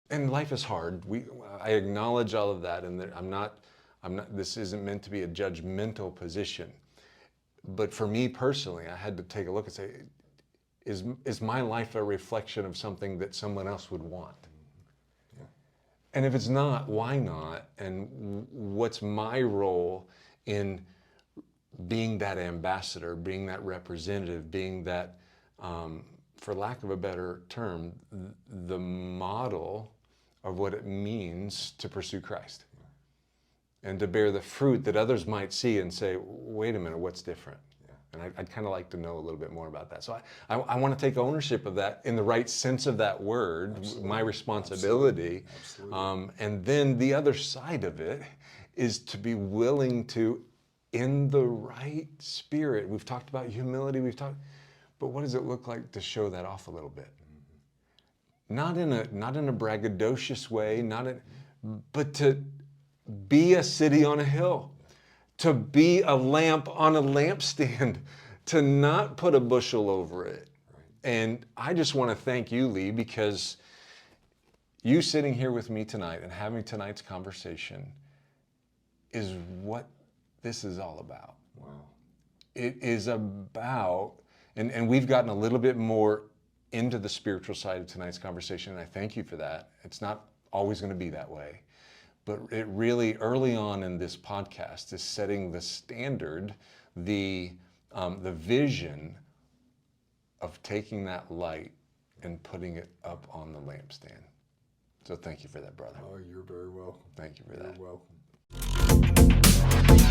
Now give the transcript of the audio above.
And life is hard. I acknowledge all of that, and this isn't meant to be a judgmental position. But for me personally, I had to take a look and say, is my life a reflection of something that someone else would want? Yeah. And if it's not, why not? And what's my role in being that ambassador, being that representative, being that, for lack of a better term, the model of what it means to pursue Christ and to bear the fruit that others might see and say, wait a minute, what's different? And I'd kind of like to know a little bit more about that. So I want to take ownership of that in the right sense of that word, Absolutely. my responsibility. Absolutely. And then the other side of it is to be willing to, in the right spirit, we've talked about humility, but what does it look like to show that off a little bit? Not in a braggadocious way, but to be a city on a hill, to be a lamp on a lampstand, to not put a bushel over it. Right. And I just want to thank you, Lee, because you sitting here with me tonight and having tonight's conversation is what this is all about. Wow. It is about, and we've gotten a little bit more into the spiritual side of tonight's conversation, and I thank you for that. It's not always going to be that way. But it really, early on in this podcast, is setting the standard, the vision of taking that light and putting it up on the lampstand. So thank you for that, brother. Oh, you're very welcome. Thank you for that. You're welcome.